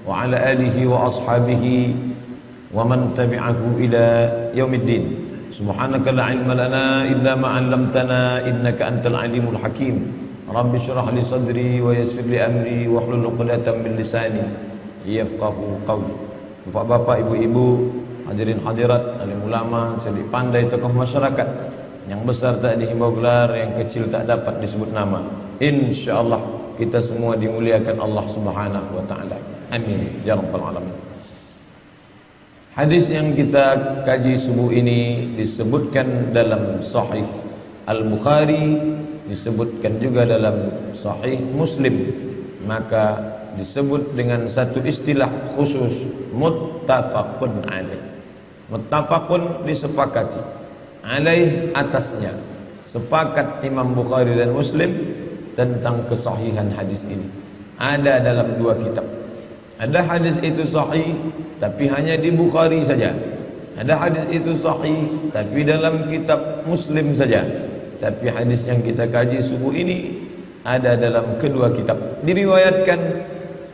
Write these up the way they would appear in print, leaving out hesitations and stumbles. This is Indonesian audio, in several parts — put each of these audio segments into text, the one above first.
wa ala alihi wa ashabihi wa man tabi'ahu ila yaumiddin. Subhanaka la ilma lana illa ma 'allamtana innaka antal alimul hakim. Rabbi shrah li sadri wa yassir li amri wahlul 'uqdatam min lisani yafqahu qawli. Bapak-bapak, ibu-ibu, hadirin hadirat, alim ulama, cerdik pandai, tokoh masyarakat, yang besar tak dihimbau gelar, yang kecil tak dapat disebut nama. Insyaallah kita semua dimuliakan Allah Subhanahu wa taala. Amin ya rabbal alamin. Hadis yang kita kaji subuh ini disebutkan dalam Sahih Al-Bukhari, disebutkan juga dalam Sahih Muslim. Maka disebut dengan satu istilah khusus, muttafaqun alaih. Muttafaqun, disepakati, alaih, atasnya. Sepakat Imam Bukhari dan Muslim tentang kesahihan hadis ini. Ada dalam dua kitab. Ada hadis itu sahih tapi hanya di Bukhari saja. Ada hadis itu sahih tapi dalam kitab Muslim saja. Tapi hadis yang kita kaji subuh ini ada dalam kedua kitab. Diriwayatkan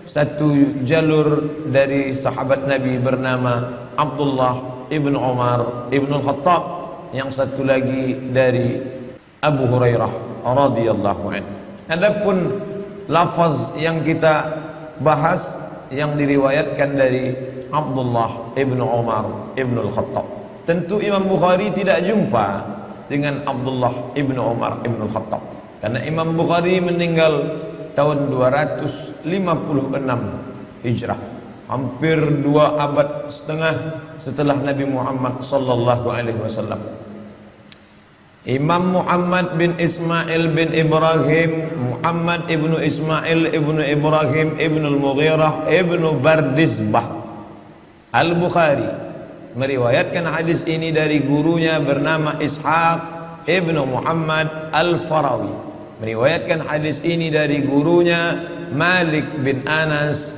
satu jalur dari sahabat Nabi bernama Abdullah ibn Umar ibn al-Khattab, yang satu lagi dari Abu Hurairah radhiyallahu anhu. Adapun lafaz yang kita bahas yang diriwayatkan dari Abdullah ibn Umar ibn al-Khattab, tentu Imam Bukhari tidak jumpa dengan Abdullah ibn Umar ibn al-Khattab, karena Imam Bukhari meninggal tahun 256 Hijrah, hampir 2 abad setengah setelah Nabi Muhammad sallallahu alaihi wasallam. Imam Muhammad bin Ismail bin Ibrahim, Muhammad ibnu Ismail ibnu Ibrahim ibnu al-Mughirah ibnu Bardizbah Al-Bukhari meriwayatkan hadis ini dari gurunya bernama Ishaq ibnu Muhammad Al-Farawi. Meriwayatkan hadis ini dari gurunya Malik bin Anas,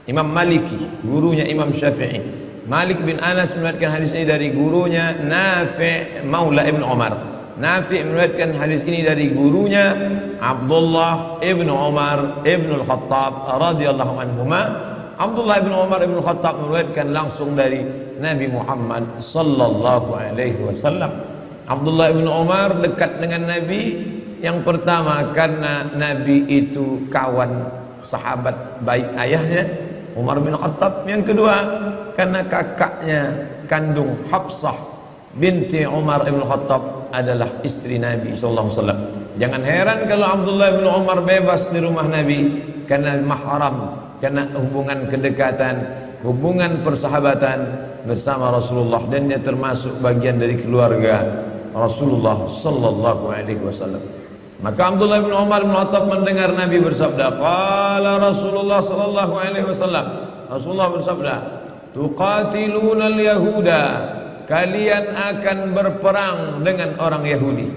Imam Maliki, gurunya Imam Syafi'i. Malik bin Anas meriwayatkan hadis ini dari gurunya Nafi' Maula ibn Umar. Nafi' meriwayatkan hadis ini dari gurunya Abdullah ibn Umar ibn al-Khattab radhiyallahu anhuma. Abdullah ibn Umar ibn al-Khattab meriwayatkan langsung dari Nabi Muhammad sallallahu alaihi wasallam. Abdullah ibn Umar dekat dengan Nabi yang pertama karena Nabi itu kawan sahabat baik ayahnya Umar bin Khattab. Yang kedua karena kakaknya kandung Hafsah binti Umar ibn Khattab adalah istri Nabi sallallahu alaihi wasallam. Jangan heran kalau Abdullah bin Umar bebas di rumah Nabi karena mahram, karena hubungan kedekatan, hubungan persahabatan bersama Rasulullah, dan dia termasuk bagian dari keluarga Rasulullah sallallahu alaihi wasallam. Maka Abdullah bin Umar bin Khattab mendengar Nabi bersabda, qala Rasulullah sallallahu alaihi wasallam, Rasulullah bersabda, tuqatiluna al-yahuda, kalian akan berperang dengan orang Yahudi.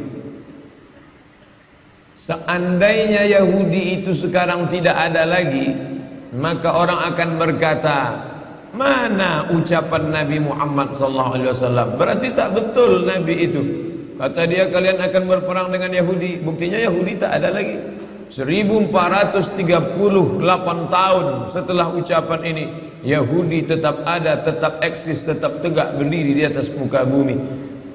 Seandainya Yahudi itu sekarang tidak ada lagi, maka orang akan berkata, mana ucapan Nabi Muhammad SAW? Berarti tak betul Nabi itu. Kata dia kalian akan berperang dengan Yahudi. Buktinya Yahudi tak ada lagi. 1438 tahun setelah ucapan ini, Yahudi tetap ada, tetap eksis, tetap tegak berdiri di atas muka bumi.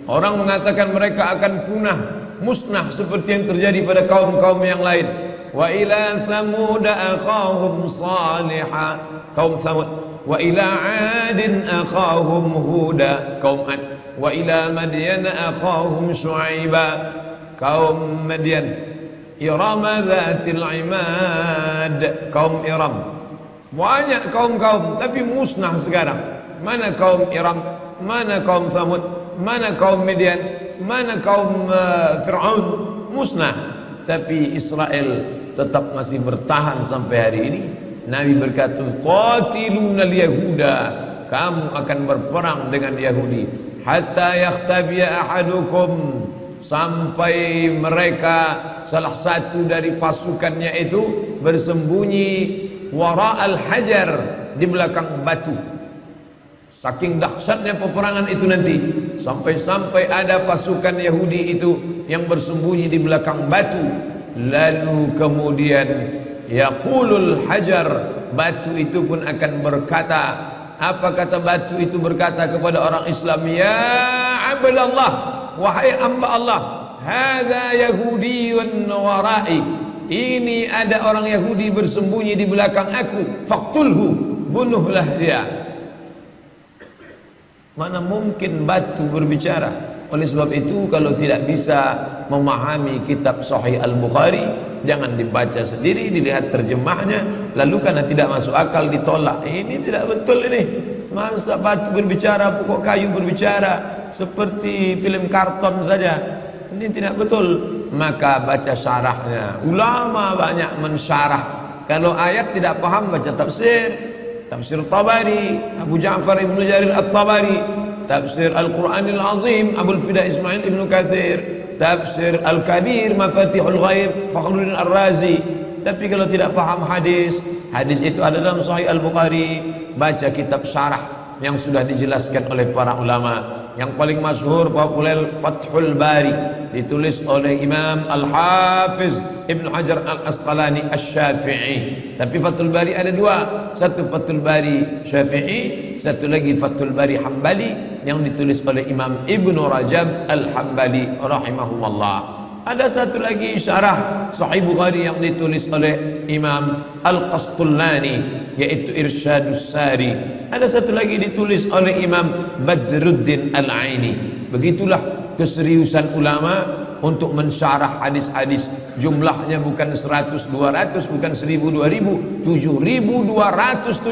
Orang mengatakan mereka akan punah, musnah seperti yang terjadi pada kaum-kaum yang lain. Wa ila samud akhahum salihah, kaum Samud. Wa ila adin akhahum huda, kaum Ad. Wa ila madyan akhahum syuaiba, kaum Madyan. Irama zatil imad, kaum Iram. Banyak kaum-kaum tapi musnah sekarang. Mana kaum Iram, mana kaum Samud, mana kaum Madyan, mana kaum Fir'aun, musnah. Tapi Israel tetap masih bertahan sampai hari ini. Nabi berkata, qatilunal yahuda, kamu akan berperang dengan Yahudi, hatta yakhtabiya ahadukum, sampai mereka salah satu dari pasukannya itu bersembunyi wara al-hajar, di belakang batu. Saking dahsyatnya peperangan itu nanti, sampai-sampai ada pasukan Yahudi itu yang bersembunyi di belakang batu. Lalu kemudian Yaqulul hajar, batu itu pun akan berkata. Apa kata batu itu berkata kepada orang Islam? Ya Abdallah, wahai hamba Allah, hadza yahudiyyun warai, ini ada orang Yahudi bersembunyi di belakang aku, faqtulhu, bunuhlah dia. Mana mungkin batu berbicara? Oleh sebab itu, kalau tidak bisa memahami kitab Sahih Al-Bukhari, jangan dibaca sendiri, dilihat terjemahnya, lalu karena tidak masuk akal ditolak. Ini tidak betul ini. Masa batu berbicara, pokok kayu berbicara, seperti film karton saja. Ini tidak betul. Maka baca syarahnya. Ulama banyak mensyarah. Kalau ayat tidak paham, baca tafsir. Tafsir Tabari, Abu Ja'far Ibn Jarir At-Tabari. Tafsir Al-Quranil Azim, Abul Fida Ismail Ibn Kathir. Tafsir Al-Kabir, Mafatihul Ghaib, Fakhruddin Ar-Razi. Tapi kalau tidak paham hadis, hadis itu ada dalam Sahih Al-Bukhari, baca kitab syarah yang sudah dijelaskan oleh para ulama. Yang paling masyhur populer Fathul Bari, ditulis oleh Imam Al-Hafiz Ibn Hajar Al-Asqalani Asy-Syafi'i. Tapi Fathul Bari ada dua, satu Fathul Bari Syafi'i, satu lagi Fathul Bari Hambali yang ditulis oleh Imam Ibn Rajab Al-Hambali rahimahullah. Ada satu lagi syarah Sahih Bukhari yang ditulis oleh Imam Al-Qastullani, yaitu Irsyadus Sari. Ada satu lagi ditulis oleh Imam Badruddin Al-Aini. Begitulah keseriusan ulama untuk mensyarah hadis-hadis. Jumlahnya bukan 100, 200, bukan 1000, 2000, 7275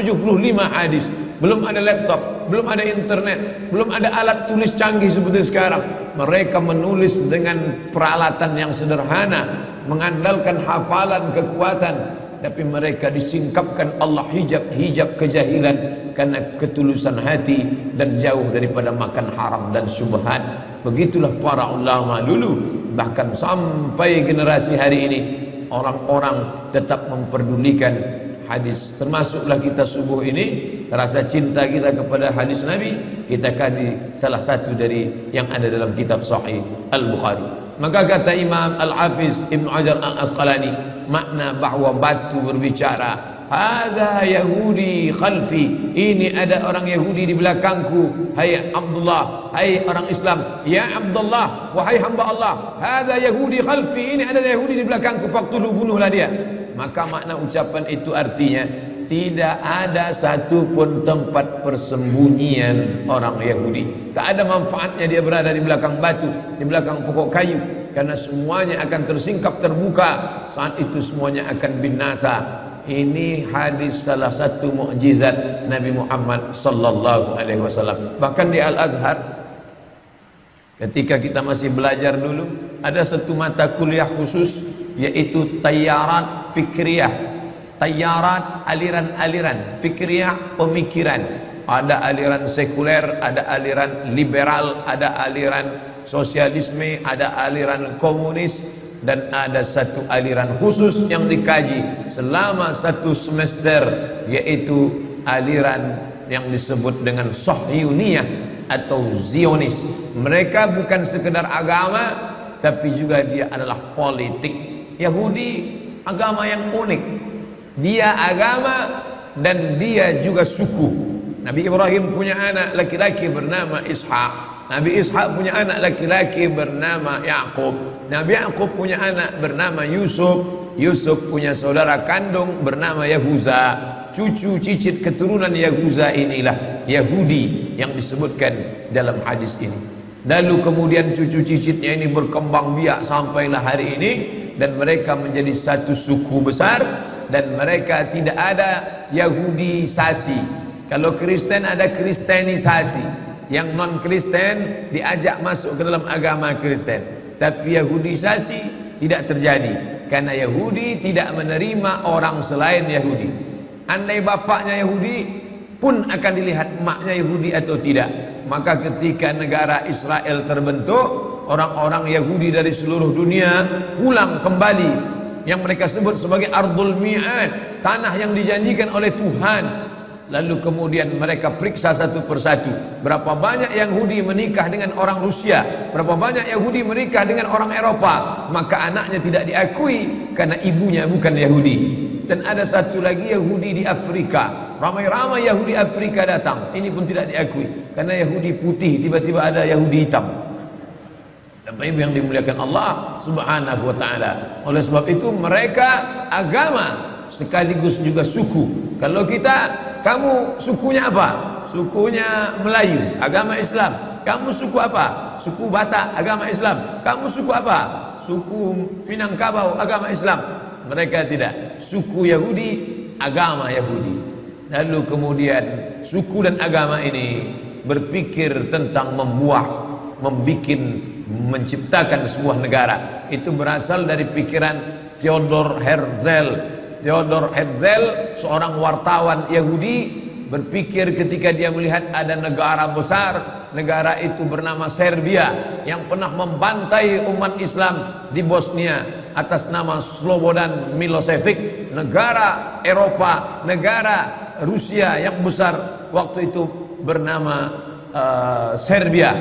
hadis. Belum ada laptop, belum ada internet, belum ada alat tulis canggih seperti sekarang. Mereka menulis dengan peralatan yang sederhana, mengandalkan hafalan, kekuatan, tapi mereka disingkapkan Allah hijab kejahilan karena ketulusan hati dan jauh daripada makan haram dan syubhat. Begitulah para ulama dulu. Bahkan sampai generasi hari ini, orang-orang tetap memperdulikan hadis. Termasuklah kita subuh ini, rasa cinta kita kepada hadis Nabi kita kaji salah satu dari yang ada dalam kitab Sahih Al-Bukhari. Maka kata Imam Al-Hafiz Ibn Hajar Al-Asqalani, makna bahwa batu berbicara, hadza Yahudi khalfi, ini ada orang Yahudi di belakangku. Hai Abdullah, hai orang Islam, ya Abdullah, wahai hamba Allah, hadza Yahudi khalfi, ini ada Yahudi di belakangku, faqtulu, bunuhlah dia. Maka makna ucapan itu artinya tidak ada satupun tempat persembunyian orang Yahudi. Tak ada manfaatnya dia berada di belakang batu, di belakang pokok kayu, karena semuanya akan tersingkap, terbuka. Saat itu semuanya akan binasa. Ini hadis salah satu mukjizat Nabi Muhammad sallallahu alaihi wasallam. Bahkan di Al-Azhar, ketika kita masih belajar dulu, ada satu mata kuliah khusus, yaitu Tayyarat Fikriyah. Tayyarat, aliran-aliran, Fikriyah, pemikiran. Ada aliran sekuler, ada aliran liberal, ada aliran sosialisme, ada aliran komunis, dan ada satu aliran khusus yang dikaji selama satu semester, yaitu aliran yang disebut dengan Sahyuniyah atau Zionis. Mereka bukan sekedar agama, tapi juga dia adalah politik. Yahudi agama yang unik, dia agama dan dia juga suku. Nabi Ibrahim punya anak laki-laki bernama Ishak. Nabi Ishak punya anak laki-laki bernama Yaqub. Nabi Yaqub punya anak bernama Yusuf. Yusuf punya saudara kandung bernama Yahuza. Cucu cicit keturunan Yahuza inilah Yahudi yang disebutkan dalam hadis ini. Lalu kemudian cucu cicitnya ini berkembang biak sampailah hari ini, dan mereka menjadi satu suku besar, dan mereka tidak ada Yahudisasi. Kalau Kristen ada Kristenisasi, yang non Kristen diajak masuk ke dalam agama Kristen. Tapi Yahudisasi tidak terjadi, karena Yahudi tidak menerima orang selain Yahudi. Andai bapaknya Yahudi pun akan dilihat maknya Yahudi atau tidak. Maka ketika negara Israel terbentuk, orang-orang Yahudi dari seluruh dunia pulang kembali, yang mereka sebut sebagai Ardul Mi'ad, tanah yang dijanjikan oleh Tuhan. Lalu kemudian mereka periksa satu persatu, berapa banyak Yahudi menikah dengan orang Rusia, berapa banyak Yahudi menikah dengan orang Eropa. Maka anaknya tidak diakui karena ibunya bukan Yahudi. dan ada satu lagi Yahudi di Afrika. Ramai-ramai Yahudi Afrika datang. Ini pun tidak diakui karena Yahudi putih, tiba-tiba ada Yahudi hitam. Bapak Ibu yang dimuliakan Allah Subhanahu wa taala. Oleh sebab itu mereka agama sekaligus juga suku. Kalau kita, kamu sukunya apa? Sukunya Melayu, agama Islam. Kamu suku apa? Suku Batak, agama Islam. Kamu suku apa? Suku Minangkabau, agama Islam. Mereka tidak. Suku Yahudi, agama Yahudi. Lalu kemudian suku dan agama ini berpikir tentang menciptakan sebuah negara. Itu berasal dari pikiran Theodor Herzl. Theodor Herzl, seorang wartawan Yahudi, berpikir ketika dia melihat ada negara besar, negara itu bernama Serbia yang pernah membantai umat Islam di Bosnia atas nama Slobodan Milosevic, negara Eropa, negara Rusia yang besar waktu itu bernama Serbia.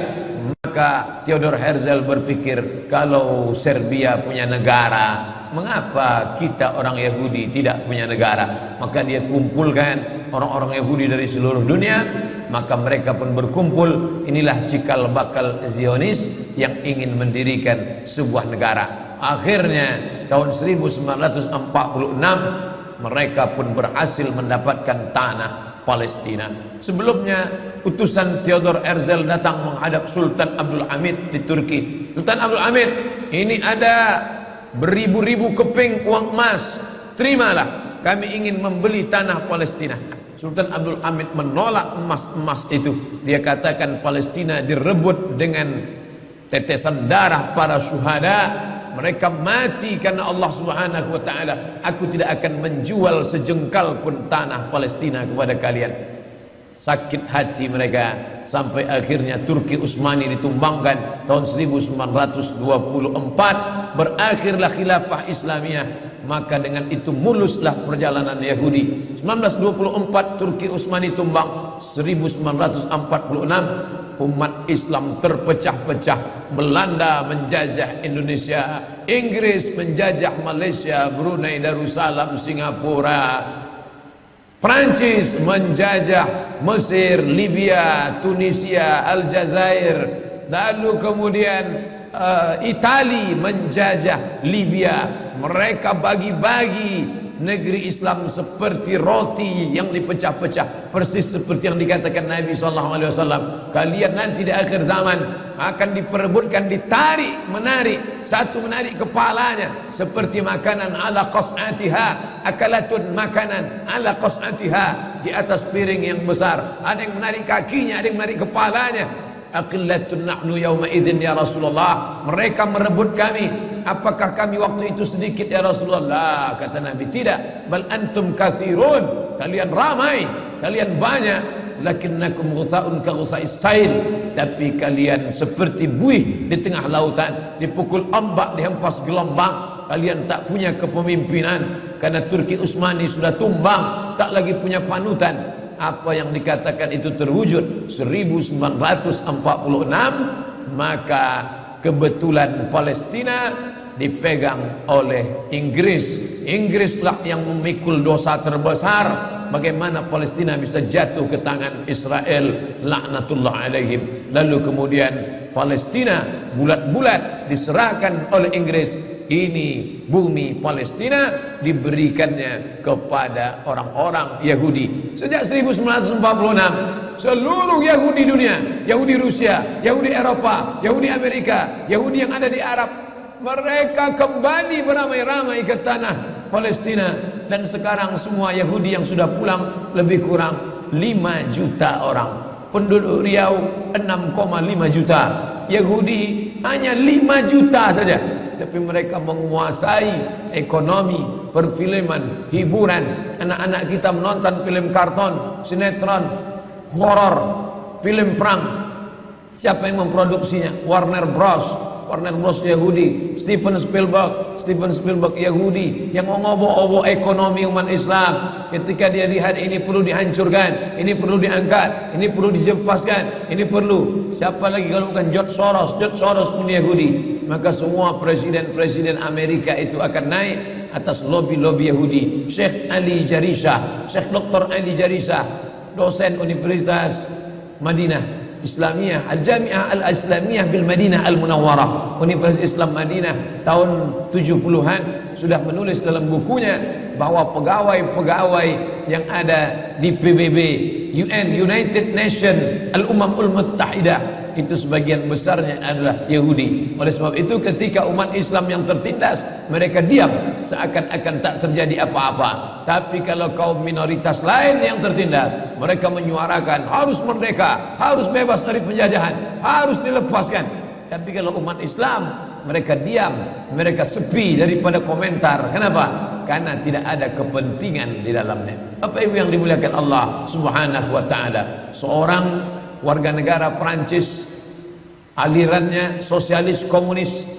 Maka Theodor Herzl berpikir, kalau Serbia punya negara, mengapa kita orang Yahudi tidak punya negara? Maka dia kumpulkan orang-orang Yahudi dari seluruh dunia, maka mereka pun berkumpul. Inilah cikal bakal Zionis yang ingin mendirikan sebuah negara. Akhirnya tahun 1946 mereka pun berhasil mendapatkan tanah Palestina. Sebelumnya utusan Theodor Herzl datang menghadap Sultan Abdul Hamid di Turki. Sultan Abdul Hamid, ini ada beribu-ribu keping uang emas, terimalah, kami ingin membeli tanah Palestina. Sultan Abdul Hamid menolak emas-emas itu. Dia katakan Palestina direbut dengan tetesan darah para syuhada. Mereka mati karena Allah Subhanahu wa taala. Aku tidak akan menjual sejengkal pun tanah Palestina kepada kalian. Sakit hati mereka sampai akhirnya Turki Utsmani ditumbangkan tahun 1924. Berakhirlah khilafah Islamiyah. Maka dengan itu muluslah perjalanan Yahudi. 1924 Turki Utsmani tumbang. 1946 umat Islam terpecah-pecah. Belanda menjajah Indonesia, Inggris menjajah Malaysia, Brunei Darussalam, Singapura, Prancis menjajah Mesir, Libya, Tunisia, Aljazair, lalu kemudian Itali menjajah Libya. Mereka bagi-bagi negeri Islam seperti roti yang dipecah-pecah, persis seperti yang dikatakan Nabi SAW. Kalian nanti di akhir zaman akan diperebutkan, ditarik, menarik, satu menarik kepalanya seperti makanan ala qas'atiha, akalatun makanan ala qas'atiha, di atas piring yang besar. Ada yang menarik kakinya, ada yang menarik kepalanya. Aqillatun nahnu yawma idzin ya Rasulullah. Mereka merebut kami. Apakah kami waktu itu sedikit ya Rasulullah? Kata Nabi, tidak. Bal antum katsirun. Kalian ramai, kalian banyak. Lakinnakum ghusaun ka ghusais sail. Tapi kalian seperti buih di tengah lautan, dipukul ombak, dihempas gelombang. Kalian tak punya kepemimpinan karena Turki Utsmani sudah tumbang, tak lagi punya panutan. Apa yang dikatakan itu terwujud 1946. Maka kebetulan Palestina dipegang oleh Inggris. Inggrislah yang memikul dosa terbesar. Bagaimana Palestina bisa jatuh ke tangan Israel, laknatullah alaihim. Lalu kemudian Palestina bulat-bulat diserahkan oleh Inggris. Ini bumi Palestina diberikannya kepada orang-orang Yahudi. Sejak 1946 seluruh Yahudi dunia, Yahudi Rusia, Yahudi Eropa, Yahudi Amerika, Yahudi yang ada di Arab, mereka kembali beramai-ramai ke tanah Palestina. Dan sekarang semua Yahudi yang sudah pulang lebih kurang 5 juta orang. Penduduk Riau 6,5 juta. Yahudi hanya 5 juta saja. Tapi mereka menguasai ekonomi, perfilman, hiburan. Anak-anak kita menonton film karton, sinetron, horor, film perang. Siapa yang memproduksinya? Warner Bros. Warner Bros Yahudi. Steven Spielberg Yahudi yang mengobo-obo ekonomi umat Islam. Ketika dia lihat ini perlu dihancurkan, ini perlu diangkat, ini perlu dijempaskan, ini perlu. Siapa lagi kalau bukan George Soros? George Soros pun Yahudi. Maka semua presiden-presiden Amerika itu akan naik atas lobby-lobby Yahudi. Syekh Ali Jarisah, Syekh Dr. Ali Jarisah, dosen Universitas Madinah Islamiyah, Al-Jami'ah Al-Islamiyah bil Madinah Al-Munawwarah, Universitas Islam Madinah, tahun 70-an sudah menulis dalam bukunya bahwa pegawai-pegawai yang ada di PBB, United Nations, Al-Umamul Muttahidah, itu sebagian besarnya adalah Yahudi. Oleh sebab itu ketika umat Islam yang tertindas, mereka diam seakan-akan tak terjadi apa-apa. Tapi kalau kaum minoritas lain yang tertindas, mereka menyuarakan harus merdeka, harus bebas dari penjajahan, harus dilepaskan. Tapi kalau umat Islam, mereka diam, mereka sepi daripada komentar. Kenapa? Karena tidak ada kepentingan di dalamnya. Apa itu yang dimuliakan Allah Subhanahu wa taala? Seorang warga negara Perancis, alirannya sosialis komunis,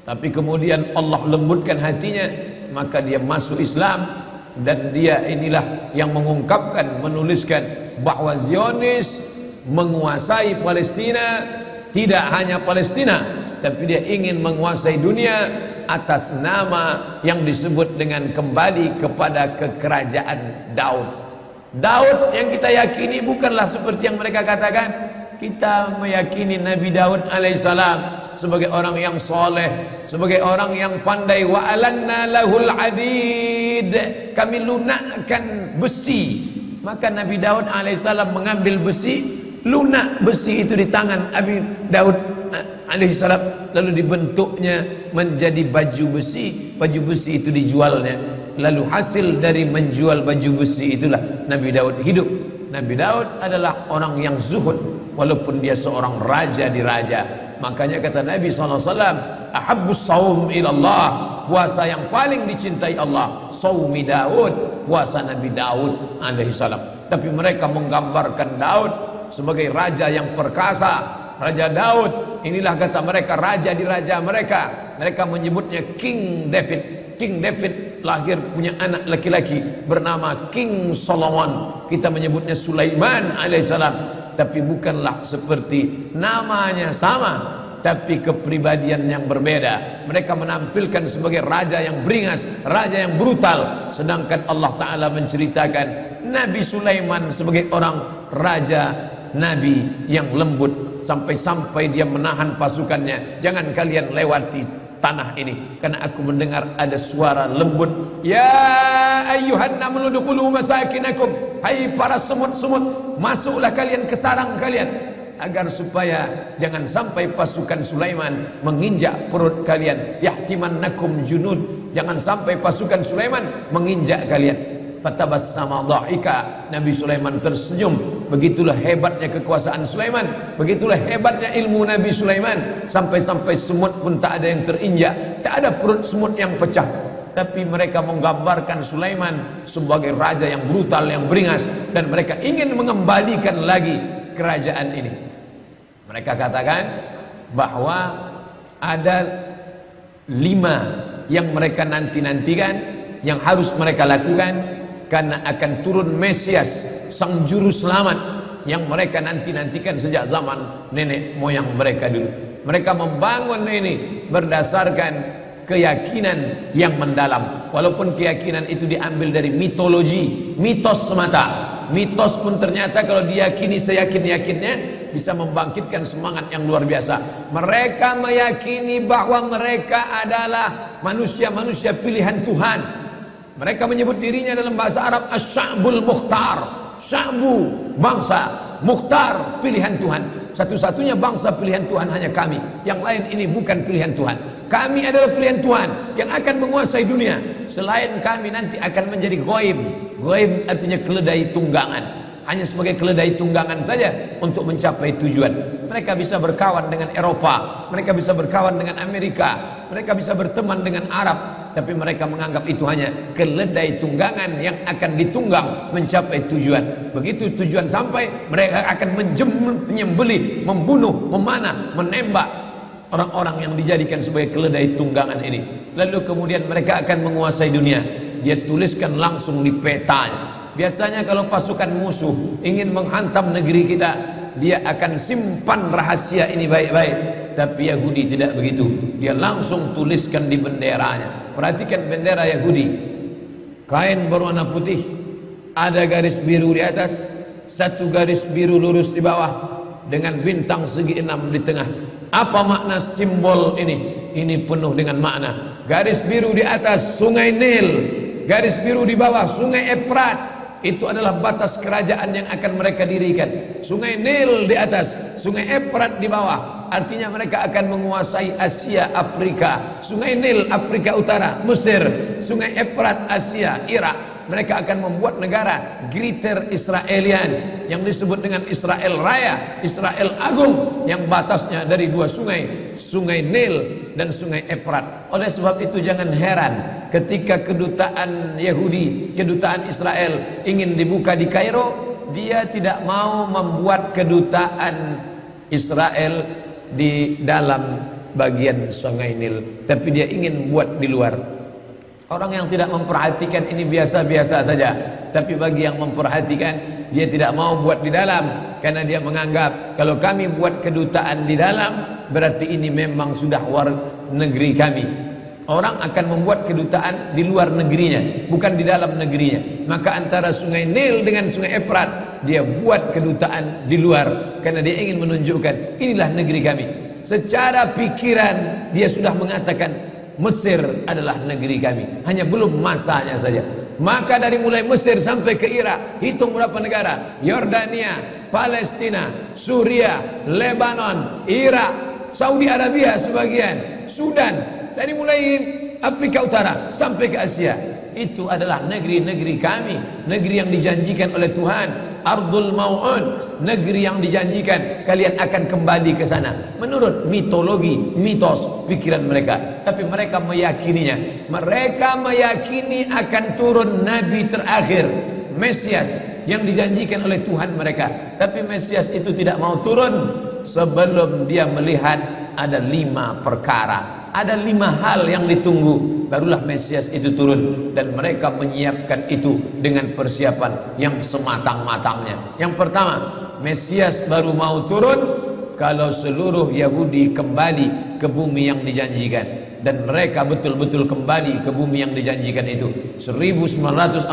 tapi kemudian Allah lembutkan hatinya, maka dia masuk Islam, dan dia inilah yang mengungkapkan, menuliskan bahwa Zionis menguasai Palestina, tidak hanya Palestina, tapi dia ingin menguasai dunia atas nama yang disebut dengan kembali kepada kekerajaan Daud. Daud yang kita yakini bukanlah seperti yang mereka katakan. Kita meyakini Nabi Daud alaihissalam sebagai orang yang soleh, sebagai orang yang pandai. Wa alanna lahul adid, kami lunakkan besi. Maka Nabi Daud alaihissalam mengambil besi, lunak besi itu di tangan Nabi Daud alaihissalam, lalu dibentuknya menjadi baju besi. Baju besi itu dijualnya. Lalu hasil dari menjual baju besi itulah Nabi Daud hidup. Nabi Daud adalah orang yang zuhud, walaupun dia seorang raja di raja. Makanya kata Nabi SAW, ahabbus saum ilallah, puasa yang paling dicintai Allah, saumi Daud, puasa Nabi Daud alaihissalam. Tapi mereka menggambarkan Daud sebagai raja yang perkasa. Raja Daud, inilah kata mereka raja di raja mereka. Mereka menyebutnya King David. King David lahir punya anak laki-laki bernama King Solomon. Kita menyebutnya Sulaiman alaihissalam. Tapi bukanlah seperti namanya sama, tapi kepribadian yang berbeda. Mereka menampilkan sebagai raja yang beringas, raja yang brutal. Sedangkan Allah Ta'ala menceritakan Nabi Sulaiman sebagai orang raja, nabi yang lembut. Sampai-sampai dia menahan pasukannya, jangan kalian lewati tanah ini, karena aku mendengar ada suara lembut. Ya ayyuhan namlu dukhulu masakinakum, hai para semut-semut, masuklah kalian ke sarang kalian, agar supaya jangan sampai pasukan Sulaiman menginjak perut kalian. Yahtimannakum junud, jangan sampai pasukan Sulaiman menginjak kalian. Fatabassama dhahika, Nabi Sulaiman tersenyum. Begitulah hebatnya kekuasaan Sulaiman, begitulah hebatnya ilmu Nabi Sulaiman. Sampai-sampai semut pun tak ada yang terinjak, tak ada perut semut yang pecah. Tapi mereka menggambarkan Sulaiman sebagai raja yang brutal, yang beringas, dan mereka ingin mengembalikan lagi kerajaan ini. Mereka katakan bahwa ada 5 yang mereka nanti-nantikan, yang harus mereka lakukan, karena akan turun Mesias, sang juru selamat, yang mereka nanti-nantikan sejak zaman nenek moyang mereka dulu. Mereka membangun ini berdasarkan keyakinan yang mendalam, walaupun keyakinan itu diambil dari mitologi, mitos semata. Mitos pun ternyata kalau diyakini seyakin-yakinnya bisa membangkitkan semangat yang luar biasa. Mereka meyakini bahwa mereka adalah manusia-manusia pilihan Tuhan. Mereka menyebut dirinya dalam bahasa Arab Asy-Sya'bul Mukhtar. Sya'bu, bangsa, Mukhtar, pilihan Tuhan. Satu-satunya bangsa pilihan Tuhan hanya kami. Yang lain ini bukan pilihan Tuhan. Kami adalah pilihan Tuhan yang akan menguasai dunia. Selain kami nanti akan menjadi ghaib. Ghaib artinya keledai tunggangan. Hanya sebagai keledai tunggangan saja untuk mencapai tujuan. Mereka bisa berkawan dengan Eropa, mereka bisa berkawan dengan Amerika, mereka bisa berteman dengan Arab, tapi mereka menganggap itu hanya keledai tunggangan yang akan ditunggang mencapai tujuan. Begitu tujuan sampai, mereka akan menyembelih, membunuh, memanah, menembak orang-orang yang dijadikan sebagai keledai tunggangan ini. Lalu kemudian mereka akan menguasai dunia. Dia tuliskan langsung di petanya. Biasanya kalau pasukan musuh ingin menghantam negeri kita, dia akan simpan rahasia ini baik-baik. Tapi Yahudi tidak begitu. Dia langsung tuliskan di benderanya. Perhatikan bendera Yahudi, kain berwarna putih, ada garis biru di atas, satu garis biru lurus di bawah, dengan bintang segi 6 di tengah. Apa makna simbol ini? Ini penuh dengan makna. Garis biru di atas sungai Nil, garis biru di bawah sungai Efrat. Itu adalah batas kerajaan yang akan mereka dirikan. Sungai Nil di atas, sungai Efrat di bawah. Artinya mereka akan menguasai Asia, Afrika. Sungai Nil Afrika Utara, Mesir. Sungai Efrat Asia, Irak. Mereka akan membuat negara Greater Israelian yang disebut dengan Israel Raya, Israel Agung, yang batasnya dari dua sungai, sungai Nil dan sungai Efrat. Oleh sebab itu jangan heran ketika kedutaan Yahudi, kedutaan Israel ingin dibuka di Kairo, dia tidak mau membuat kedutaan Israel di dalam bagian sungai Nil, tapi dia ingin buat di luar. Orang yang tidak memperhatikan ini biasa-biasa saja, tapi bagi yang memperhatikan, dia tidak mau buat di dalam, karena dia menganggap kalau kami buat kedutaan di dalam, berarti ini memang sudah war negeri kami. Orang akan membuat kedutaan di luar negerinya, bukan di dalam negerinya. Maka antara sungai Nil dengan sungai Efrat, dia buat kedutaan di luar, karena dia ingin menunjukkan inilah negeri kami. Secara pikiran dia sudah mengatakan Mesir adalah negeri kami, hanya belum masanya saja. Maka dari mulai Mesir sampai ke Irak, hitung berapa negara: Yordania, Palestina, Suria, Lebanon, Irak, Saudi Arabia sebagian, Sudan, dari mulai Afrika Utara sampai ke Asia. Itu adalah negeri-negeri kami, negeri yang dijanjikan oleh Tuhan. Ardul Mau'un, negeri yang dijanjikan kalian akan kembali ke sana menurut mitologi, mitos, pikiran mereka. Tapi mereka meyakininya. Mereka meyakini akan turun nabi terakhir, Mesias, yang dijanjikan oleh Tuhan mereka. Tapi Mesias itu tidak mau turun sebelum dia melihat ada 5 perkara, ada 5 hal yang ditunggu, barulah Mesias itu turun. Dan mereka menyiapkan itu dengan persiapan yang sematang-matangnya. Yang pertama, Mesias baru mau turun kalau seluruh Yahudi kembali ke bumi yang dijanjikan. Dan mereka betul-betul kembali ke bumi yang dijanjikan itu. 1946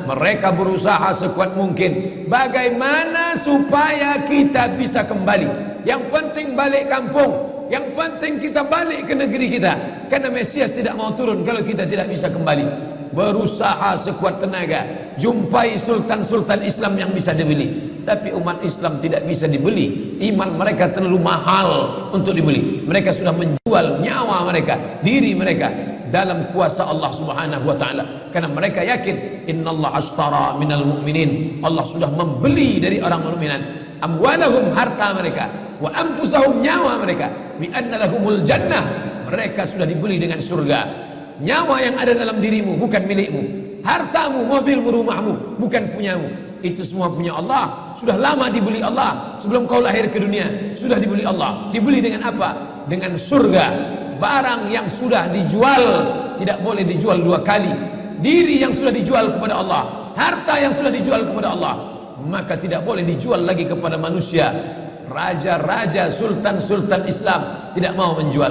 mereka berusaha sekuat mungkin, bagaimana supaya kita bisa kembali. Yang penting balik kampung, yang penting kita balik ke negeri kita, karena Mesias tidak mau turun kalau kita tidak bisa kembali. Berusaha sekuat tenaga, jumpai sultan-sultan Islam yang bisa dibeli, tapi umat Islam tidak bisa dibeli. Iman mereka terlalu mahal untuk dibeli. Mereka sudah menjual nyawa mereka, diri mereka dalam kuasa Allah Subhanahu wa taala, karena mereka yakin innallaha ashtara minal mu'minin, Allah sudah membeli dari orang mukminin amwalahum, harta mereka, wa anfusahum, nyawa mereka, bi anna lahumul jannah, mereka sudah dibeli dengan surga. Nyawa yang ada dalam dirimu bukan milikmu, hartamu, mobilmu, rumahmu bukan punyamu, itu semua punya Allah. Sudah lama dibeli Allah, sebelum kau lahir ke dunia sudah dibeli Allah. Dibeli dengan apa? Dengan surga. Barang yang sudah dijual tidak boleh dijual 2 kali. Diri yang sudah dijual kepada Allah, harta yang sudah dijual kepada Allah, maka tidak boleh dijual lagi kepada manusia. Raja-raja, sultan-sultan Islam tidak mau menjual,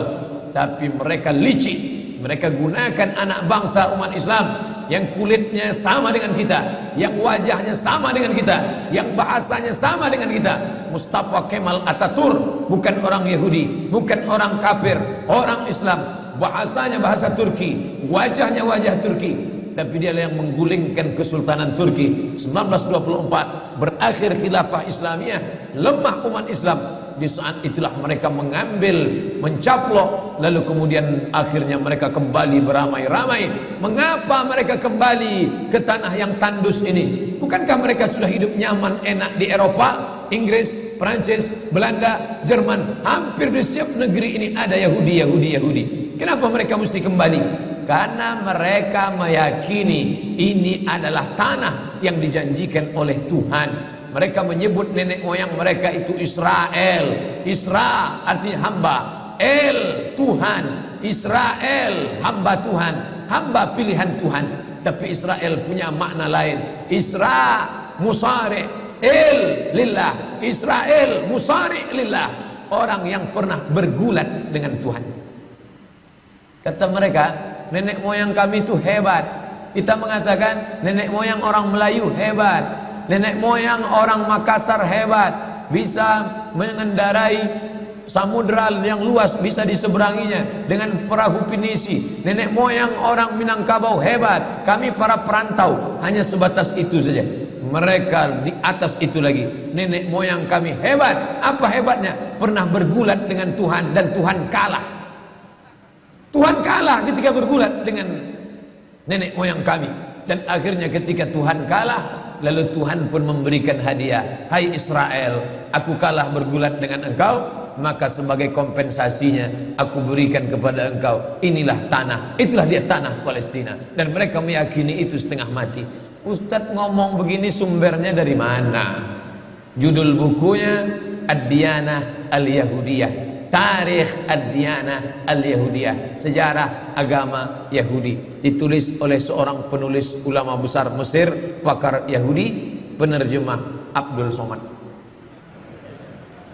tapi mereka licik. Mereka gunakan anak bangsa umat Islam yang kulitnya sama dengan kita, yang wajahnya sama dengan kita, yang bahasanya sama dengan kita. Mustafa Kemal Atatürk bukan orang Yahudi, bukan orang kafir, orang Islam. Bahasanya bahasa Turki, wajahnya wajah Turki, tapi dia yang menggulingkan kesultanan Turki. 1924 berakhir khilafah Islamiyah, lemah umat Islam. Di saat itulah mereka mengambil, mencaplok, lalu kemudian akhirnya mereka kembali beramai-ramai. Mengapa mereka kembali ke tanah yang tandus ini? Bukankah mereka sudah hidup nyaman, enak di Eropa, Inggris, Perancis, Belanda, Jerman? Hampir di setiap negeri ini ada Yahudi. Kenapa mereka mesti kembali? Karena mereka meyakini ini adalah tanah yang dijanjikan oleh Tuhan. Mereka menyebut nenek moyang mereka itu Israel. Isra artinya hamba, El Tuhan. Israel hamba Tuhan, hamba pilihan Tuhan. Tapi Israel punya makna lain. Isra musari, El lillah. Israel musari lillah. orang yang pernah bergulat dengan Tuhan. Kata mereka, nenek moyang kami itu hebat. Kita mengatakan nenek moyang orang Melayu hebat, nenek moyang orang Makassar hebat, bisa mengendarai samudra yang luas, bisa diseberanginya dengan perahu pinisi. Nenek moyang orang Minangkabau hebat, kami para perantau hanya sebatas itu saja. Mereka di atas itu lagi, nenek moyang kami hebat. Apa hebatnya? Pernah bergulat dengan Tuhan dan Tuhan kalah. Tuhan kalah ketika bergulat dengan nenek moyang kami. Dan akhirnya ketika Tuhan kalah, lalu Tuhan pun memberikan hadiah. Hai Israel, aku kalah bergulat dengan engkau, maka sebagai kompensasinya aku berikan kepada engkau inilah tanah. Itulah dia tanah Palestina. Dan mereka meyakini itu setengah mati. Ustadz ngomong begini sumbernya dari mana? Judul bukunya Ad-Diyanah Al-Yahudiyah, Tarikh Ad-Diyanah Al-Yahudiyah, sejarah agama Yahudi, ditulis oleh seorang penulis ulama besar Mesir, pakar Yahudi, penerjemah Abdul Somad.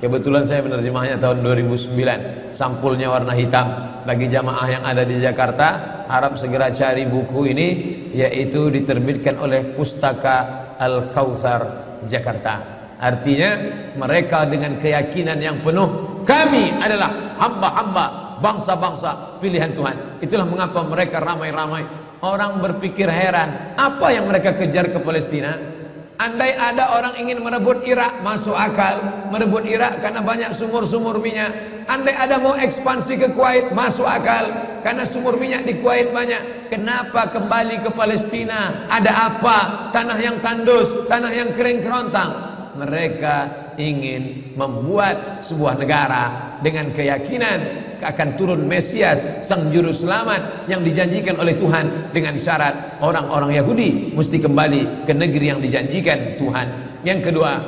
Kebetulan saya menerjemahnya tahun 2009. Sampulnya warna hitam. Bagi jamaah yang ada di Jakarta, harap segera cari buku ini, yaitu diterbitkan oleh Pustaka Al-Kautsar Jakarta. Artinya mereka dengan keyakinan yang penuh, kami adalah hamba-hamba bangsa-bangsa pilihan Tuhan. Itulah mengapa mereka ramai-ramai. Orang berpikir heran, apa yang mereka kejar ke Palestina? Andai ada orang ingin merebut Irak, masuk akal. Merebut Irak karena banyak sumur-sumur minyak. Andai ada mau ekspansi ke Kuwait, masuk akal, karena sumur minyak di Kuwait banyak. Kenapa kembali ke Palestina? Ada apa? Tanah yang tandus, tanah yang kering kerontang. Mereka ingin membuat sebuah negara dengan keyakinan akan turun Mesias, sang juru selamat yang dijanjikan oleh Tuhan, dengan syarat orang-orang Yahudi mesti kembali ke negeri yang dijanjikan Tuhan. Yang kedua,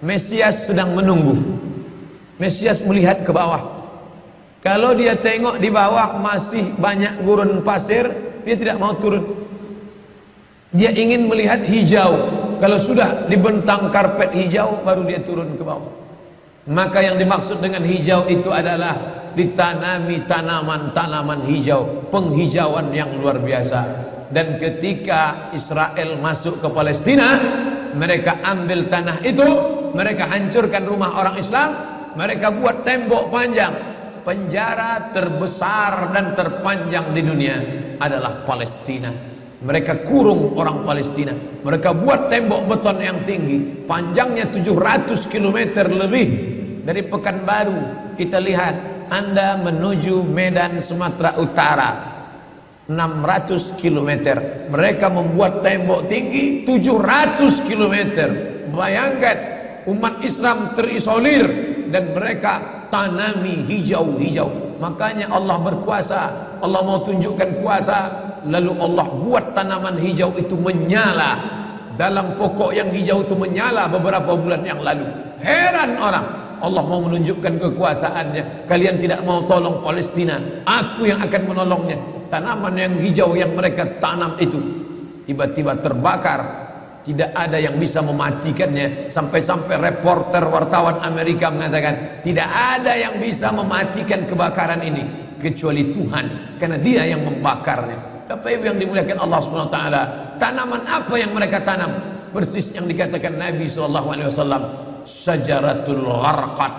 Mesias sedang menunggu. Mesias melihat ke bawah. Kalau dia tengok di bawah masih banyak gurun pasir, dia tidak mau turun. Dia ingin melihat hijau. Kalau sudah dibentang karpet hijau, baru dia turun ke bawah. Maka yang dimaksud dengan hijau itu adalah ditanami tanaman-tanaman hijau, penghijauan yang luar biasa. Dan ketika Israel masuk ke Palestina, mereka ambil tanah itu, mereka hancurkan rumah orang Islam, mereka buat tembok panjang. Penjara terbesar dan terpanjang di dunia adalah Palestina. Mereka kurung orang Palestina. Mereka buat tembok beton yang tinggi, panjangnya 700 km lebih. Dari Pekanbaru kita lihat, Anda menuju Medan Sumatera Utara 600 km. Mereka membuat tembok tinggi 700 km. Bayangkan, umat Islam terisolir dan mereka tanami hijau-hijau. Makanya Allah berkuasa. Allah mau tunjukkan kuasa, lalu Allah buat tanaman hijau itu menyala. Dalam pokok yang hijau itu menyala beberapa bulan yang lalu. Heran orang, Allah mau menunjukkan kekuasaannya. Kalian tidak mau tolong Palestina, aku yang akan menolongnya. Tanaman yang hijau yang mereka tanam itu tiba-tiba terbakar. Tidak ada yang bisa mematikannya. Sampai-sampai reporter wartawan Amerika mengatakan, tidak ada yang bisa mematikan kebakaran ini kecuali Tuhan, karena Dia yang membakarnya. Bapak Ibu yang dimuliakan Allah Subhanahu wa taala, tanaman apa yang mereka tanam? Persis yang dikatakan Nabi SAW, syajaratul gharqad,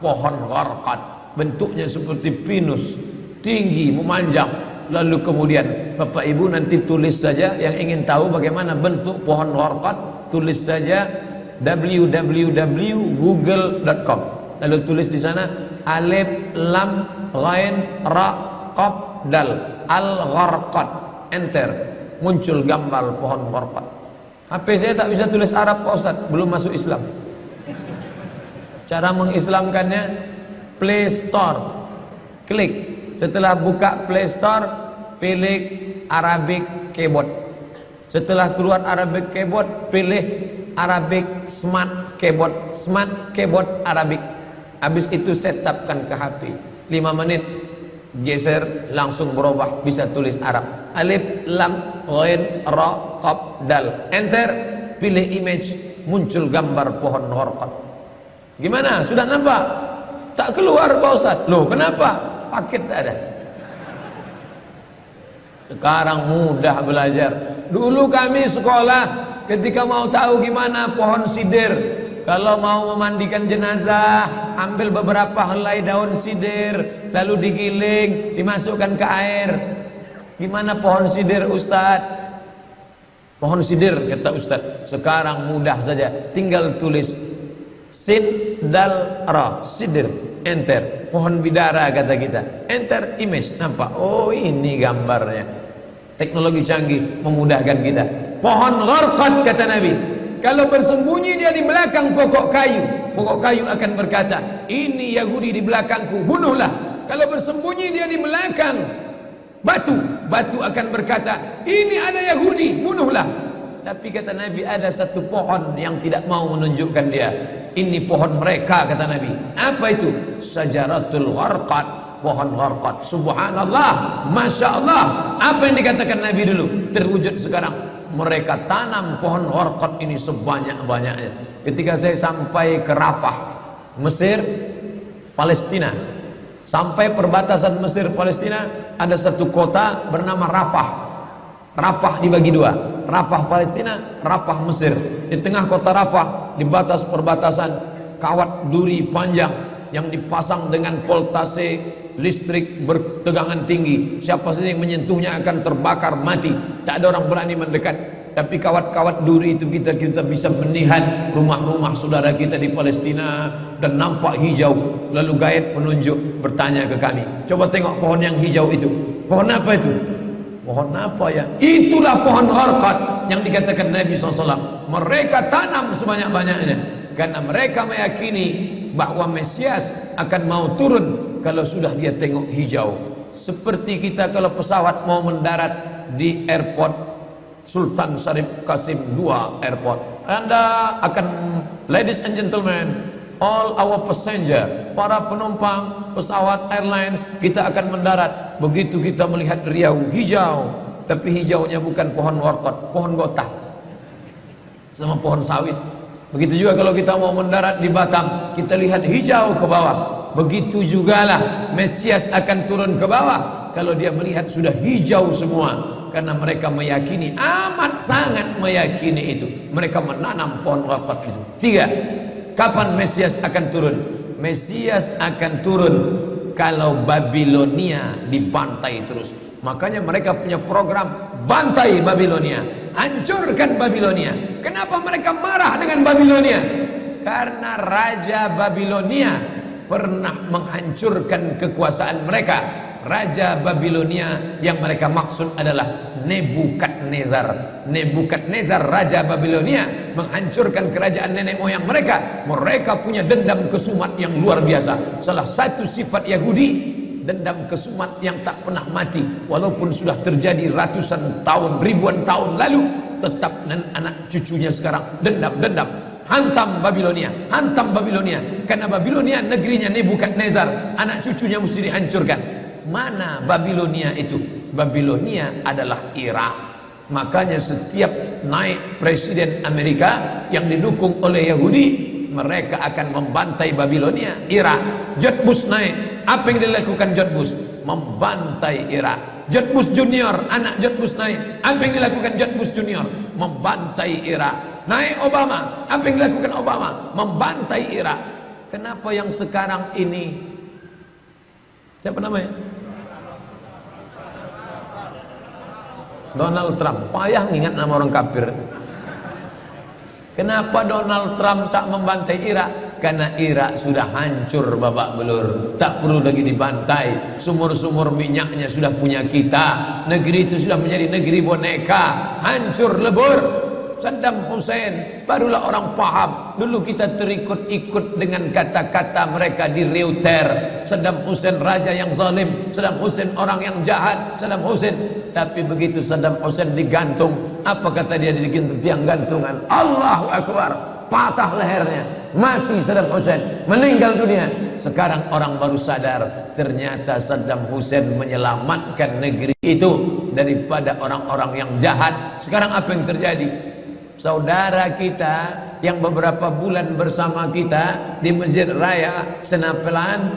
pohon gharqad, bentuknya seperti pinus, tinggi, memanjang. Lalu kemudian Bapak Ibu nanti tulis saja, yang ingin tahu bagaimana bentuk pohon gharqad, tulis saja www.google.com. Lalu tulis di sana alif lam ghain ra qaf dal al-gharqad, enter, muncul gambar pohon gharqad. HP saya tak bisa tulis Arab Pak Ustaz, belum masuk Islam. Cara mengislamkannya, Play Store, klik, setelah buka Play Store, pilih Arabic Keyboard. Setelah keluar Arabic Keyboard, pilih Arabic Smart Keyboard, Smart Keyboard Arabic. Habis itu setupkan ke HP, 5 menit, geser, langsung berubah, bisa tulis Arab. Alif lam ghain ra qaf dal, enter, pilih image, muncul gambar pohon gharqad. Gimana? Sudah nampak? Tak keluar Pak Ustaz. Loh kenapa? Paket tak ada. Sekarang mudah belajar. Dulu kami sekolah ketika mau tahu gimana pohon sidir, kalau mau memandikan jenazah, ambil beberapa helai daun sidir, lalu digiling, dimasukkan ke air. Gimana pohon sidir Ustaz? Pohon sidir kata Ustaz. Sekarang mudah saja, tinggal tulis sin dal ra, sidir, enter. Pohon bidara kata kita, enter image, nampak. Oh ini gambarnya. Teknologi canggih memudahkan kita. Pohon gharqad kata Nabi, kalau bersembunyi dia di belakang pokok kayu akan berkata, ini Yahudi di belakangku, bunuhlah. Kalau bersembunyi dia di belakang batu akan berkata, ini ada Yahudi, bunuhlah. Tapi kata Nabi, ada satu pohon yang tidak mau menunjukkan dia. Ini pohon mereka kata Nabi. Apa itu? Syajaratul gharqad, pohon gharqad. Subhanallah, Masya Allah. Apa yang dikatakan Nabi dulu terwujud sekarang. Mereka tanam pohon gharqad ini sebanyak-banyaknya. Ketika saya sampai ke Rafah, Mesir, Palestina, sampai perbatasan Mesir Palestina, ada satu kota bernama Rafah. Rafah dibagi dua, Rafah Palestina, Rafah Mesir. Di tengah kota Rafah, di batas perbatasan, kawat duri panjang yang dipasang dengan voltase listrik bertegangan tinggi. Siapa saja yang menyentuhnya akan terbakar mati. Tak ada orang berani mendekat. Tapi kawat-kawat duri itu kita bisa melihat rumah-rumah saudara kita di Palestina dan nampak hijau. Lalu gaib penunjuk bertanya ke kami, coba tengok pohon yang hijau itu. Pohon apa itu? Pohon apa ya? Itulah pohon gharqad yang dikatakan Nabi SAW. Mereka tanam sebanyak-banyaknya karena mereka meyakini bahwa Mesias akan mau turun kalau sudah dia tengok hijau. Seperti kita kalau pesawat mau mendarat di airport Sultan Syarif Qasim II airport, Anda akan, ladies and gentlemen, all our passenger, para penumpang pesawat airlines, kita akan mendarat. Begitu kita melihat riau hijau, tapi hijaunya bukan pohon gharqad, pohon gotah sama pohon sawit. Begitu juga kalau kita mau mendarat di Batam, kita lihat hijau ke bawah. Begitu jugalah Mesias akan turun ke bawah kalau dia melihat sudah hijau semua. Karena mereka meyakini, amat sangat meyakini itu. Mereka menanam pohon gharqad itu. 3. Kapan Mesias akan turun? Mesias akan turun kalau Babilonia dibantai terus. Makanya mereka punya program bantai Babilonia, hancurkan Babilonia. Kenapa mereka marah dengan Babilonia? Karena Raja Babilonia pernah menghancurkan kekuasaan mereka. Raja Babilonia yang mereka maksud adalah Nebukadnezar. Nebukadnezar Raja Babilonia menghancurkan kerajaan nenek moyang mereka. Mereka punya dendam kesumat yang luar biasa. Salah satu sifat Yahudi, dendam kesumat yang tak pernah mati. Walaupun sudah terjadi ratusan tahun, ribuan tahun lalu, tetap anak cucunya sekarang dendam. Hantam Babilonia, hantam Babilonia. Karena Babilonia negerinya Nebukadnezar, anak cucunya mesti dihancurkan. Mana Babilonia itu? Babilonia adalah Irak. Makanya setiap naik presiden Amerika yang didukung oleh Yahudi, mereka akan membantai Babilonia, Irak. George Bush naik, apa yang dilakukan George Bush? Membantai Irak. George Bush Junior, anak George Bush naik, apa yang dilakukan George Bush Junior? Membantai Irak. Naik Obama, apa yang dilakukan Obama? Membantai Irak. Kenapa yang sekarang ini, siapa namanya? Donald Trump. Payah ngingat nama orang kafir. Kenapa Donald Trump tak membantai Irak? Karena Irak sudah hancur babak belur, tak perlu lagi dibantai. Sumur-sumur minyaknya sudah punya kita. Negeri itu sudah menjadi negeri boneka, hancur lebur. Saddam Hussein barulah orang paham. Dulu kita terikut-ikut dengan kata-kata mereka di Reuter. Saddam Hussein raja yang zalim, Saddam Hussein orang yang jahat, Saddam Hussein. Tapi begitu Saddam Hussein digantung, apa kata dia di tiang gantungan? Allahu Akbar, patah lehernya, mati Saddam Hussein, meninggal dunia. Sekarang orang baru sadar, ternyata Saddam Hussein menyelamatkan negeri itu daripada orang-orang yang jahat. Sekarang apa yang terjadi? Saudara kita yang beberapa bulan bersama kita di Masjid Raya Senapelan.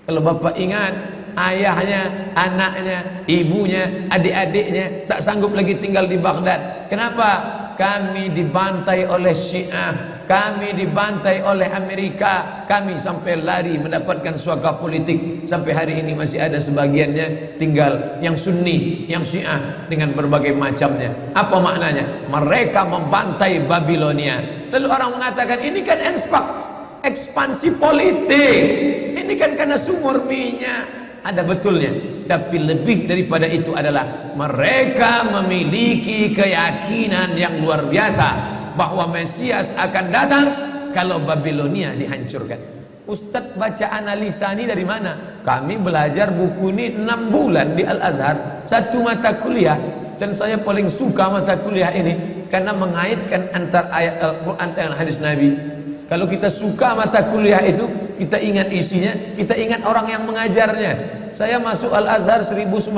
Kalau Bapak ingat, ayahnya, anaknya, ibunya, adik-adiknya tak sanggup lagi tinggal di Baghdad. Kenapa? Kami dibantai oleh Syiah, kami dibantai oleh Amerika, kami sampai lari mendapatkan suaka politik. Sampai hari ini masih ada sebagiannya tinggal yang Sunni, yang Syiah dengan berbagai macamnya. Apa maknanya? Mereka membantai Babilonia. Lalu orang mengatakan ini kan ekspansi politik, ini kan karena sumur minyak. Ada betulnya, tapi lebih daripada itu adalah mereka memiliki keyakinan yang luar biasa bahwa Mesias akan datang kalau Babilonia dihancurkan. Ustadz baca analisa ini dari mana? Kami belajar buku ini 6 bulan di Al-Azhar, 1 mata kuliah, dan saya paling suka mata kuliah ini karena mengaitkan antara ayat Al-Quran dan hadis Nabi. Kalau kita suka mata kuliah itu, kita ingat isinya, kita ingat orang yang mengajarnya. Saya masuk Al-Azhar 1998,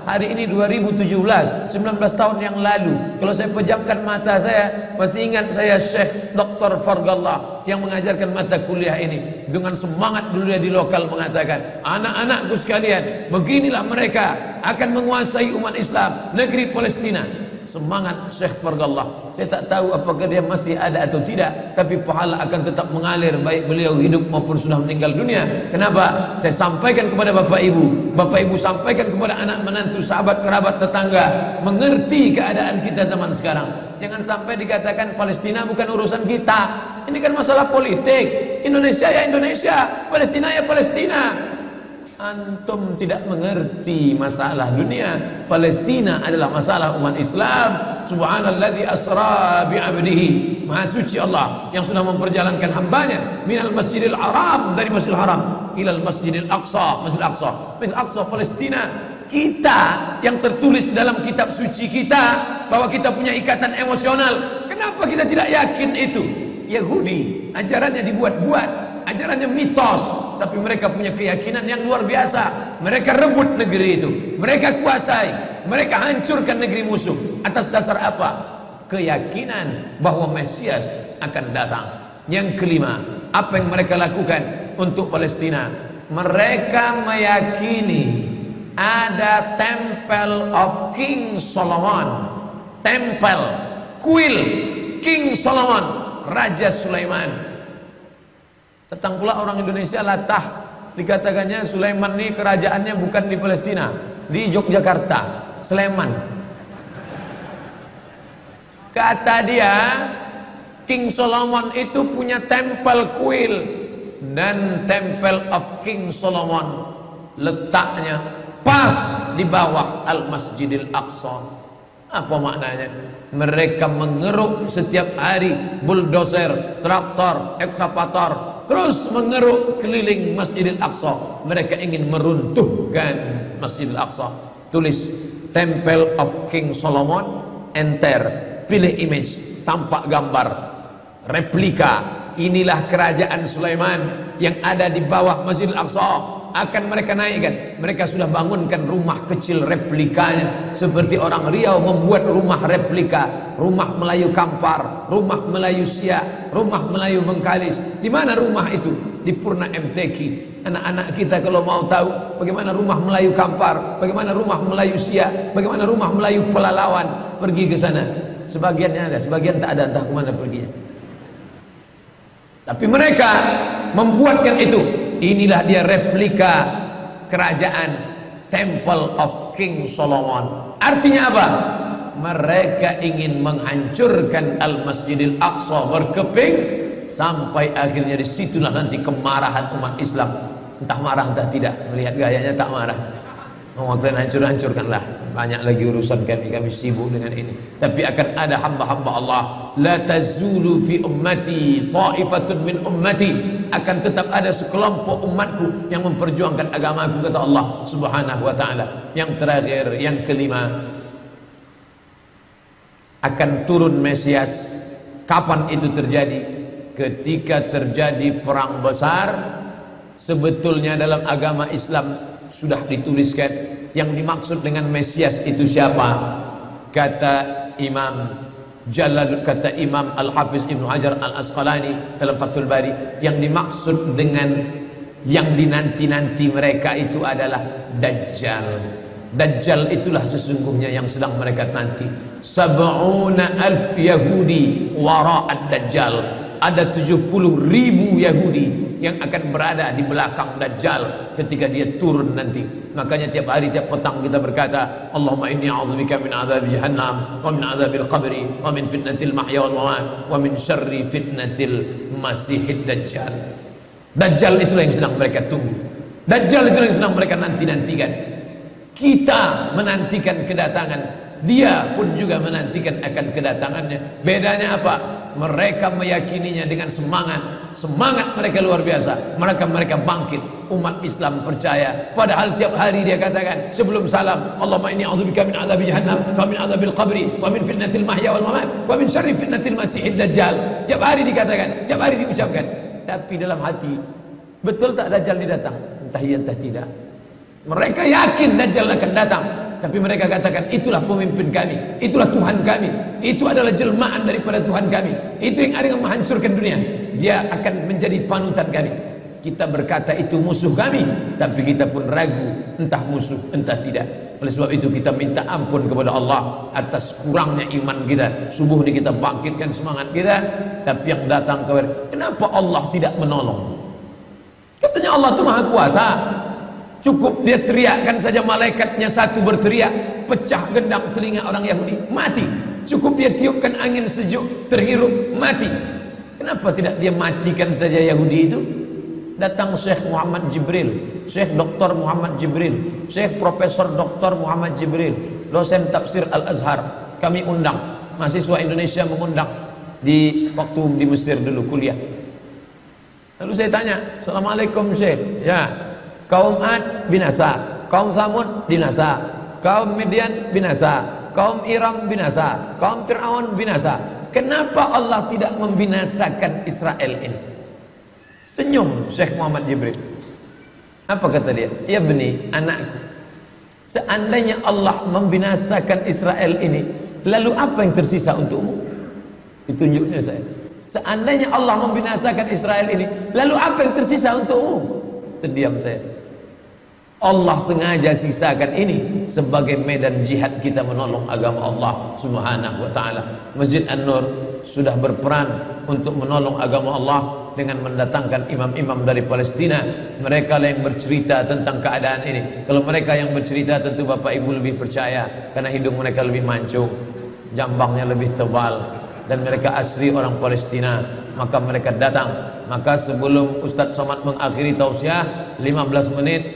hari ini 2017, 19 tahun yang lalu. Kalau saya pejamkan mata saya, masih ingat saya Syekh Dr. Fargallah yang mengajarkan mata kuliah ini. Dengan semangat dulu dia di lokal mengatakan, anak-anakku sekalian, beginilah mereka akan menguasai umat Islam, negeri Palestina. Semangat Syekh Fargallah. Saya tak tahu apakah dia masih ada atau tidak, tapi pahala akan tetap mengalir baik beliau hidup maupun sudah meninggal dunia. Kenapa? Saya sampaikan kepada Bapak Ibu sampaikan kepada anak menantu, sahabat, kerabat, tetangga, mengerti keadaan kita zaman sekarang. Jangan sampai dikatakan Palestina bukan urusan kita. Ini kan masalah politik. Indonesia ya Indonesia, Palestina ya Palestina. Antum tidak mengerti masalah dunia. Palestina adalah masalah umat Islam. Subhanalladzi asra bi'abdihi, maha suci Allah yang sudah memperjalankan hambanya minal masjidil haram, dari masjidil haram, ilal masjidil aqsa, masjidil aqsa, masjidil aqsa Palestina. Kita yang tertulis dalam kitab suci kita bahwa kita punya ikatan emosional, kenapa kita tidak yakin itu? Yahudi ajarannya dibuat-buat, ajarannya mitos, tapi mereka punya keyakinan yang luar biasa. Mereka rebut negeri itu, mereka kuasai, mereka hancurkan negeri musuh. Atas dasar apa? Keyakinan bahwa Mesias akan datang. Yang kelima, apa yang mereka lakukan untuk Palestina? Mereka meyakini ada Temple of King Solomon, tempel, kuil King Solomon, Raja Sulaiman. Datang pula orang Indonesia latah, dikatakannya Sulaiman ini kerajaannya bukan di Palestina, di Yogyakarta, Sleman. Kata dia, King Solomon itu punya tempel kuil, dan Temple of King Solomon letaknya pas di bawah Al-Masjidil Aqsa. Apa maknanya? Mereka mengeruk setiap hari bulldozer, traktor, ekskavator, terus mengeruk keliling Masjidil Aqsa. Mereka ingin meruntuhkan Masjidil Aqsa. Tulis Temple of King Solomon, enter, pilih image, tampak gambar replika. Inilah kerajaan Sulaiman yang ada di bawah Masjidil Aqsa. Akan mereka naikkan. Mereka sudah bangunkan rumah kecil replikanya, seperti orang Riau membuat rumah replika, rumah Melayu Kampar, rumah Melayu Siak, rumah Melayu Bengkalis. Di mana rumah itu? Di Purna MTQ. Anak-anak kita kalau mau tahu bagaimana rumah Melayu Kampar, bagaimana rumah Melayu Siak, bagaimana rumah Melayu Pelalawan, pergi ke sana. Sebagiannya ada, sebagian tak ada, entah kemana perginya. Tapi mereka membuatkan itu. Inilah dia replika kerajaan Temple of King Solomon. Artinya apa? Mereka ingin menghancurkan Al-Masjidil Aqsa berkeping, sampai akhirnya disitulah nanti kemarahan umat Islam. Entah marah entah tidak, melihat gayanya tak marah. Kalian hancur-hancurkanlah. Banyak lagi urusan kami sibuk dengan ini. Tapi akan ada hamba-hamba Allah. La tazulu fi ummati ta'ifatun min ummati. Akan tetap ada sekelompok umatku yang memperjuangkan agamaku, kata Allah Subhanahu wa ta'ala. Yang terakhir, yang kelima, akan turun Mesias. Kapan itu terjadi? Ketika terjadi perang besar. Sebetulnya dalam agama Islam sudah dituliskan yang dimaksud dengan Mesias itu siapa. Kata Imam Jalal, kata Imam Al-Hafiz Ibnu Hajar Al-Asqalani dalam Fathul Bari, yang dimaksud dengan yang dinanti-nanti mereka itu adalah Dajjal. Dajjal itulah sesungguhnya yang sedang mereka nanti. 70,000 Yahudi wara'ad Dajjal. Ada 70.000 Yahudi yang akan berada di belakang Dajjal ketika dia turun nanti. Makanya tiap hari, tiap petang kita berkata, Allahumma inni a'udzubika min adzabi jahannam wa min adzabil qabri wa min fitnatil mahya wal mamat wa min syarri fitnatil masihid dajjal. Dajjal itulah yang sedang mereka tunggu. Dajjal itulah yang sedang mereka nanti-nantikan. Kita menantikan kedatangan, dia pun juga menantikan akan kedatangannya. Bedanya apa? Mereka meyakininya dengan semangat mereka luar biasa. Mereka bangkit. Umat Islam percaya. Padahal tiap hari dia katakan sebelum salam, Allahumma inni a'udzubika min adzabi jahannam wa min adzabil qabri wa min fitnatil mahya wal mamat wa min syarri fitnatil masihid dajjal. Tiap hari dikatakan, tiap hari diucapkan. Tapi dalam hati, betul tak Dajjal didatang? Entah iya entah tidak. Mereka yakin Dajjal akan datang, tapi mereka katakan itulah pemimpin kami, itulah Tuhan kami, itu adalah jelmaan daripada Tuhan kami, itu yang ada yang menghancurkan dunia, dia akan menjadi panutan kami. Kita berkata itu musuh kami, tapi kita pun ragu entah musuh entah tidak. Oleh sebab itu kita minta ampun kepada Allah atas kurangnya iman kita. Subuh ini kita bangkitkan semangat kita, tapi yang datang kepada, kenapa Allah tidak menolong? Katanya Allah itu maha kuasa. Cukup dia teriakkan saja, malaikatnya satu berteriak, pecah gendang telinga orang Yahudi, mati. Cukup dia tiupkan angin sejuk, terhirup, mati. Kenapa tidak dia matikan saja Yahudi itu? Datang Syekh Muhammad Jibril, Syekh Dr. Muhammad Jibril, Syekh Profesor Dr. Muhammad Jibril, dosen tafsir Al-Azhar. Kami undang, mahasiswa Indonesia mengundang di waktu di Mesir dulu kuliah. Lalu saya tanya, Assalamualaikum Syekh. Ya, kaum Ad binasa, kaum Samud binasa, kaum Midian binasa, kaum Iram binasa, kaum Fir'aun binasa. Kenapa Allah tidak membinasakan Israel ini? Senyum Syekh Muhammad Jibril. Apa kata dia? Ya beni, anakku, seandainya Allah membinasakan Israel ini, lalu apa yang tersisa untukmu? Ditunjuknya saya. Seandainya Allah membinasakan Israel ini, lalu apa yang tersisa untukmu? Terdiam saya. Allah sengaja sisakan ini sebagai medan jihad kita menolong agama Allah Subhanahu wa taala. Masjid An-Nur sudah berperan untuk menolong agama Allah dengan mendatangkan imam-imam dari Palestina. Mereka lah yang bercerita tentang keadaan ini. Kalau mereka yang bercerita, tentu Bapak Ibu lebih percaya, karena hidung mereka lebih mancung, jambangnya lebih tebal, dan mereka asli orang Palestina. Maka mereka datang. Maka sebelum Ustadz Somad mengakhiri tausiah 15 menit